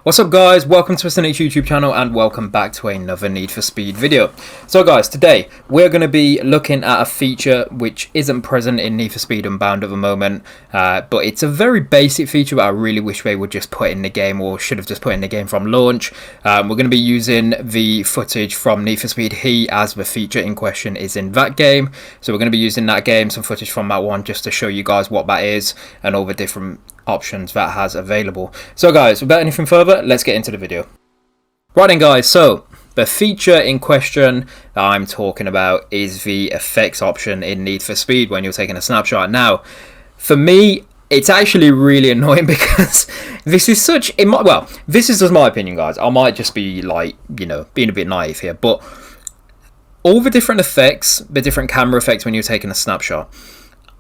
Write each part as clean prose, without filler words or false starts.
What's up guys, welcome to SNH YouTube channel and welcome back to another Need for Speed video. So guys, today we're going to be looking at a feature which isn't present in Need for Speed Unbound at the moment, but it's a very basic feature that I really wish they would just put in the game, or should have just put in the game from launch. We're going to be using the footage from Need for Speed Heat as the feature in question is in that game. So we're going to be using that game, some footage from that one, just to show you guys what that is and all the different options that has available. So guys, without anything further, let's get into the video. Right then guys, so the feature in question that I'm talking about is the effects option in Need for Speed when you're taking a snapshot. Now, for me, it's actually really annoying because this is such, well, this is just my opinion guys. I might just be like, you know, being a bit naive here, but all the different effects, the different camera effects when you're taking a snapshot,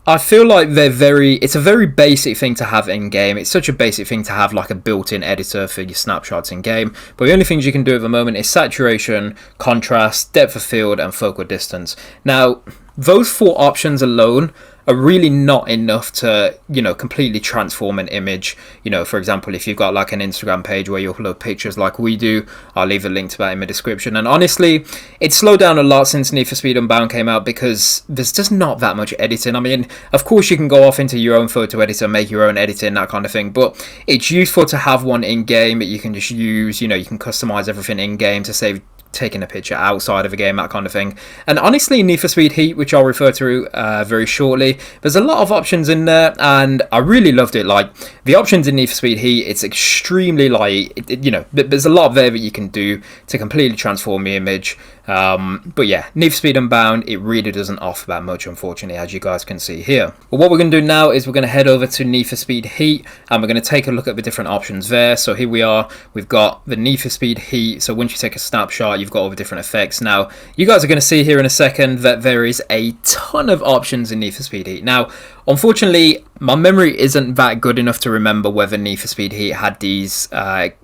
I feel like it's a very basic thing to have in game. It's such a basic thing to have like a built-in editor for your snapshots in game. But the only things you can do at the moment is saturation, contrast, depth of field, and focal distance. Now, those four options alone are really not enough to, you know, completely transform an image. You know, for example, if you've got like an Instagram page where you upload pictures like we do, I'll leave a link to that in the description. And honestly, it's slowed down a lot since Need for Speed Unbound came out because there's just not that much editing. I mean, of course you can go off into your own photo editor, make your own editing, that kind of thing, but it's useful to have one in game that you can just use. You know, you can customize everything in game to save taking a picture outside of a game, that kind of thing. And honestly, Need for Speed Heat, which I'll refer to very shortly, there's a lot of options in there and I really loved it. Like, the options in Need for Speed Heat, it's extremely like, you know, there's a lot there that you can do to completely transform the image. But yeah, Need for Speed Unbound, it really doesn't offer that much, unfortunately, as you guys can see here. But what we're going to do now is we're going to head over to Need for Speed Heat and we're going to take a look at the different options there. So here we are, we've got the Need for Speed Heat. So once you take a snapshot, you've got all the different effects. Now, you guys are going to see here in a second that there is a ton of options in Need for Speed Heat. Now, unfortunately, my memory isn't that good enough to remember whether Need for Speed Heat had these,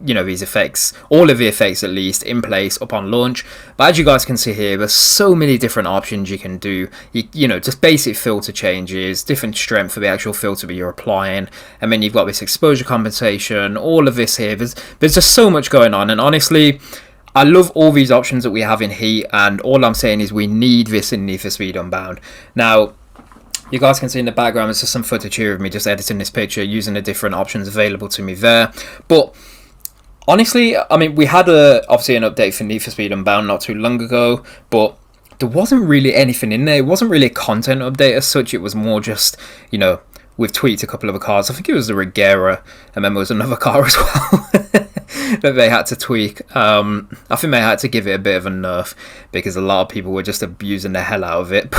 you know, these effects, all of the effects at least, in place upon launch. But as you guys can see here, there's so many different options you can do. You know, just basic filter changes, different strength for the actual filter that you're applying, and then you've got this exposure compensation, all of this here. There's just so much going on, and honestly, I love all these options that we have in Heat, and all I'm saying is we need this in Need for Speed Unbound. Now, you guys can see in the background, it's just some footage here of me just editing this picture using the different options available to me there. But honestly, I mean, we had obviously an update for Need for Speed Unbound not too long ago, but there wasn't really anything in there. It wasn't really a content update as such. It was more just, you know, we've tweaked a couple of the cars. I think it was the Regera, and then there was another car as well that they had to tweak. I think they had to give it a bit of a nerf because a lot of people were just abusing the hell out of it.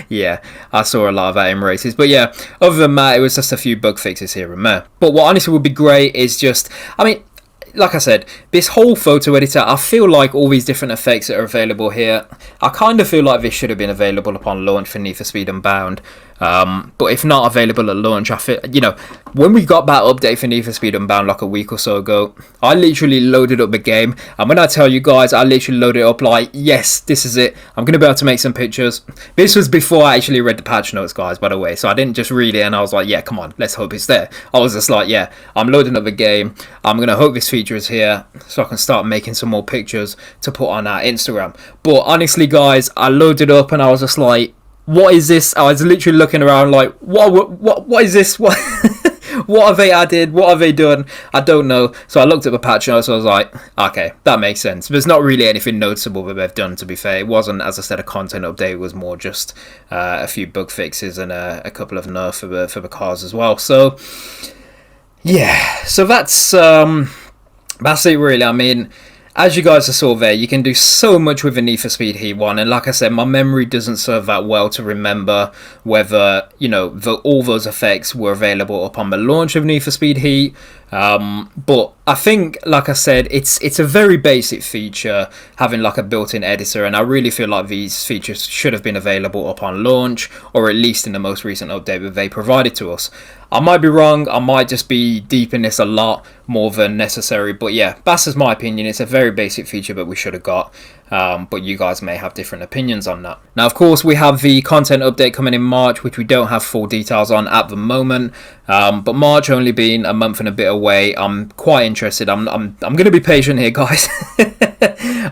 Yeah, I saw a lot of that in races. But yeah, other than that, it was just a few bug fixes here and there. But what honestly would be great is just, I mean, like I said, this whole photo editor, I feel like all these different effects that are available here, I kind of feel like this should have been available upon launch for Need for Speed Unbound. But if not available at launch, I feel, you know, when we got that update for Need for Speed Unbound like a week or so ago, I literally loaded up the game, and when I tell you guys, I literally loaded it up like, yes, this is it, I'm going to be able to make some pictures. This was before I actually read the patch notes, guys, by the way, so I didn't just read it and I was like, yeah, come on, let's hope it's there. I was just like, yeah, I'm loading up the game, I'm going to hope this feature is here so I can start making some more pictures to put on our Instagram. But honestly, guys, I loaded up and I was just like, what is this? I was literally looking around like, what is this? What what have they added? What have they done? I don't know. So I looked at the patch notes, so I was like, okay, that makes sense. There's not really anything noticeable that they've done, to be fair. It wasn't, as I said, a content update. It was more just a few bug fixes and a couple of nerfs for the cars as well. So yeah, so that's it really. I mean, as you guys saw there, you can do so much with the Need for Speed Heat 1, and like I said, my memory doesn't serve that well to remember whether, you know, all those effects were available upon the launch of Need for Speed Heat. But I think, like I said, it's a very basic feature, having like a built-in editor, and I really feel like these features should have been available upon launch, or at least in the most recent update that they provided to us. I might be wrong, I might just be deep in this a lot more than necessary, but yeah, that's just my opinion. It's a very basic feature that we should have got, but you guys may have different opinions on that. Now, of course, we have the content update coming in March, which we don't have full details on at the moment, but March only being a month and a bit away, way, I'm quite interested. I'm going to be patient here, guys.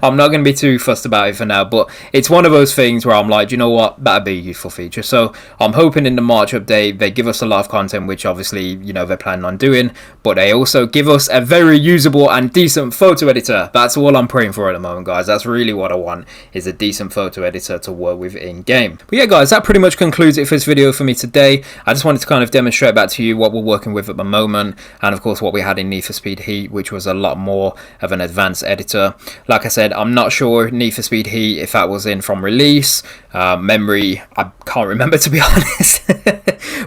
I'm not going to be too fussed about it for now, but it's one of those things where I'm like, you know what, that'd be a useful feature. So I'm hoping in the March update they give us a lot of content, which obviously, you know, they're planning on doing, but they also give us a very usable and decent photo editor. That's all I'm praying for at the moment, guys. That's really what I want, is a decent photo editor to work with in game. But yeah, guys, that pretty much concludes it for this video for me today. I just wanted to kind of demonstrate back to you what we're working with at the moment, and of course what we had in Need for Speed Heat, which was a lot more of an advanced editor. Like I said, I'm not sure Need for Speed Heat if that was in from release. Memory, I can't remember, to be honest.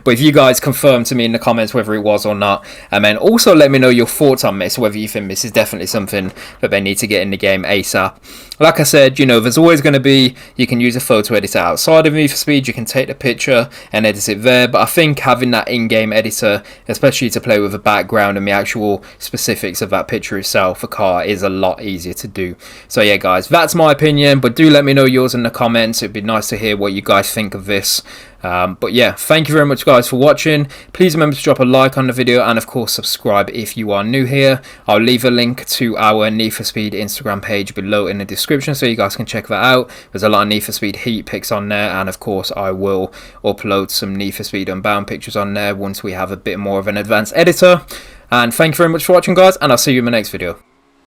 But if you guys confirm to me in the comments whether it was or not, and then also let me know your thoughts on this, whether you think this is definitely something that they need to get in the game ASAP. Like I said, you know, there's always going to be, you can use a photo editor outside of Need for Speed, you can take the picture and edit it there, but I think having that in-game editor, especially to play with the background and the actual specifics of that picture itself, the car, is a lot easier to do. So yeah, guys, that's my opinion, but do let me know yours in the comments. It'd be nice to hear what you guys think of this. But yeah, thank you very much, guys, for watching. Please remember to drop a like on the video, and of course subscribe if you are new here. I'll leave a link to our Need for Speed Instagram page below in the description so you guys can check that out. There's a lot of Need for Speed Heat pics on there, and of course I will upload some Need for Speed Unbound pictures on there once we have a bit more of an advanced editor. And thank you very much for watching, guys, and I'll see you in my next video.